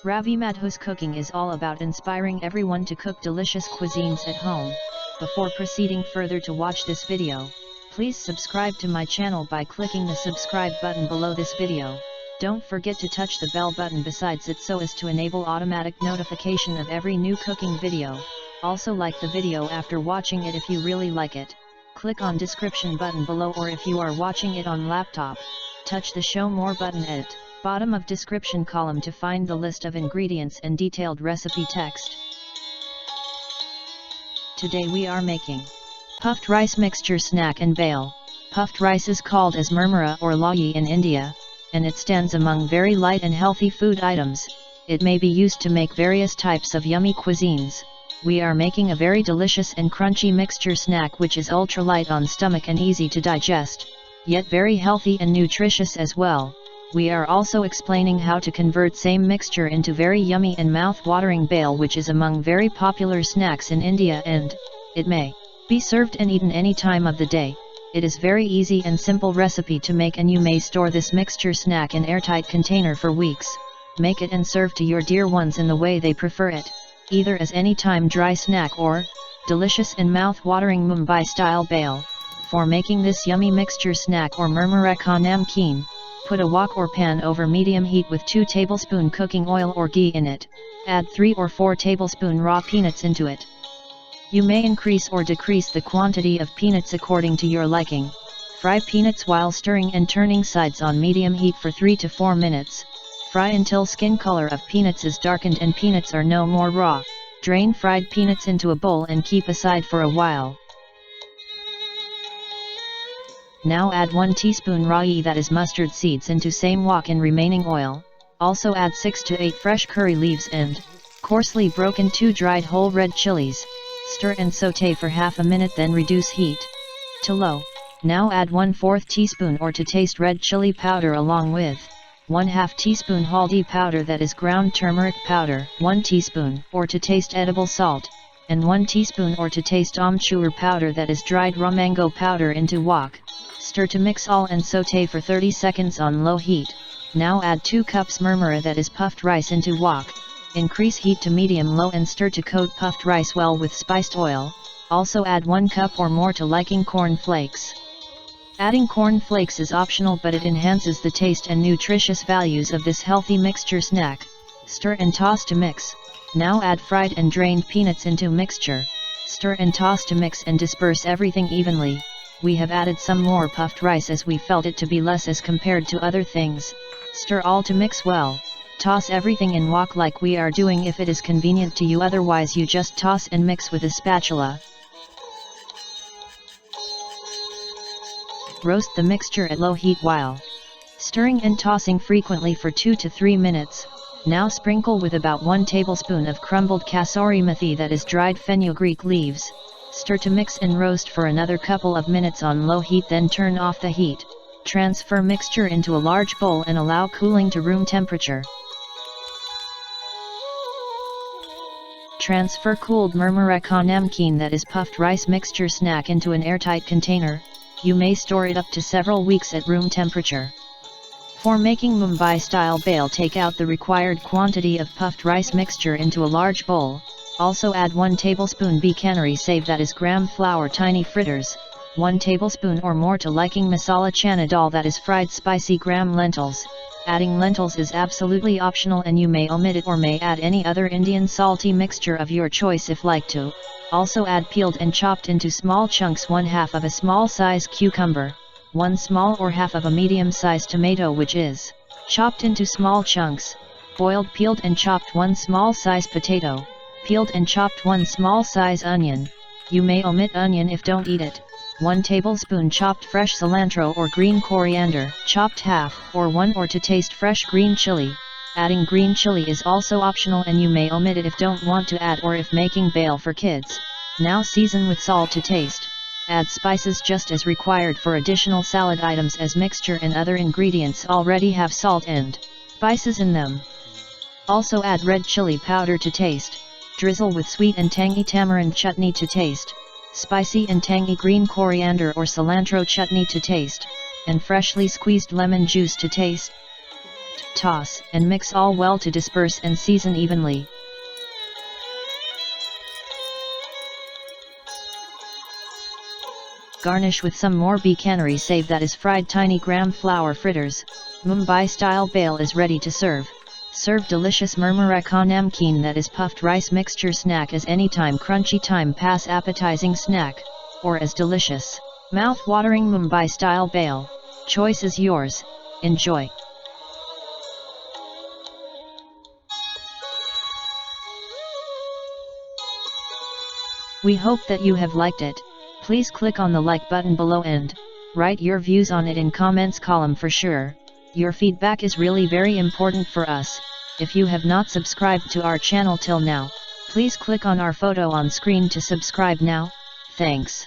Ravi Madhu's cooking is all about inspiring everyone to cook delicious cuisines at home. Before proceeding further to watch this video, please subscribe to my channel by clicking the subscribe button below this video. Don't forget to touch the bell button besides it so as to enable automatic notification of every new cooking video. Also like the video after watching it if you really like it. Click on description button below, or if you are watching it on laptop, touch the show more button at bottom of description column to find the list of ingredients and detailed recipe text. Today we are making puffed rice mixture snack in Bhel. Puffed rice is called as Murmure or lahi in India, and it stands among very light and healthy food items. It may be used to make various types of yummy cuisines. We are making a very delicious and crunchy mixture snack which is ultra light on stomach and easy to digest, yet very healthy and nutritious as well. We are also explaining how to convert same mixture into very yummy and mouth-watering bhel, which is among very popular snacks in India, and it may be served and eaten any time of the day. It is very easy and simple recipe to make, and you may store this mixture snack in airtight container for weeks. Make it and serve to your dear ones in the way they prefer it, either as anytime dry snack or delicious and mouth-watering Mumbai style bhel. For making this yummy mixture snack or Murmure ka Namkeen, put a wok or pan over medium heat with 2 tablespoon cooking oil or ghee in it. Add 3 or 4 tablespoon raw peanuts into it. You may increase or decrease the quantity of peanuts according to your liking. Fry peanuts while stirring and turning sides on medium heat for 3 to 4 minutes. Fry until skin color of peanuts is darkened and peanuts are no more raw. Drain fried peanuts into a bowl and keep aside for a while. Now add 1 teaspoon raw ghee, that is mustard seeds, into same wok in remaining oil. Also add 6 to 8 fresh curry leaves and coarsely broken 2 dried whole red chilies. Stir and saute for half a minute, then reduce heat to low. Now add 1/4 teaspoon or to taste red chili powder along with 1/2 teaspoon haldi powder, that is ground turmeric powder, 1 teaspoon or to taste edible salt, and 1 teaspoon or to taste Amchoor powder, that is dried raw mango powder, into wok. Stir to mix all and saute for 30 seconds on low heat. Now add 2 cups Murmure, that is puffed rice, into wok. Increase heat to medium-low and stir to coat puffed rice well with spiced oil. Also add 1 cup or more to liking corn flakes. Adding corn flakes is optional, but it enhances the taste and nutritious values of this healthy mixture snack. Stir and toss to mix. Now add fried and drained peanuts into mixture. Stir and toss to mix and disperse everything evenly. We have added some more puffed rice as we felt it to be less as compared to other things. Stir all to mix well. Toss everything in wok like we are doing if it is convenient to you, otherwise you just toss and mix with a spatula. Roast the mixture at low heat while stirring and tossing frequently for 2 to 3 minutes. Now sprinkle with about 1 tablespoon of crumbled kasuri methi, that is dried fenugreek leaves. Stir to mix and roast for another couple of minutes on low heat, then turn off the heat. Transfer mixture into a large bowl and allow cooling to room temperature. Transfer cooled Murmure ka Namkeen, that is puffed rice mixture snack, into an airtight container. You may store it up to several weeks at room temperature. For making Mumbai style bhel, take out the required quantity of puffed rice mixture into a large bowl. Also add 1 tablespoon bikaneri save, that is gram flour tiny fritters, 1 tablespoon or more to liking masala chana dal, that is fried spicy gram lentils. Adding lentils is absolutely optional and you may omit it or may add any other Indian salty mixture of your choice if like to. Also add peeled and chopped into small chunks 1/2 of a small size cucumber, 1 small or half of a medium sized tomato which is chopped into small chunks, boiled peeled and chopped 1 small size potato, peeled and chopped 1 small size onion. You may omit onion if don't eat it. 1 tablespoon chopped fresh cilantro or green coriander, chopped half, or 1 or to taste fresh green chili. Adding green chili is also optional and you may omit it if don't want to add or if making bhel for kids. Now season with salt to taste. Add spices just as required for additional salad items, as mixture and other ingredients already have salt and spices in them. Also add red chili powder to taste. Drizzle with sweet and tangy tamarind chutney to taste. Spicy and tangy green coriander or cilantro chutney to taste, and freshly squeezed lemon juice to taste. Toss and mix all well to disperse and season evenly. Garnish with some more bhel save, that is fried tiny gram flour fritters. Mumbai style bhel is ready to serve. Serve delicious Murmure ka namkeen, that is puffed rice mixture snack, as anytime crunchy time pass appetizing snack, or as delicious mouth-watering Mumbai style bhel. Choice is yours. Enjoy. We hope that you have liked it. Please click on the like button below and write your views on it in comments column for sure. Your feedback is really very important for us. If you have not subscribed to our channel till now, please click on our photo on screen to subscribe now. Thanks.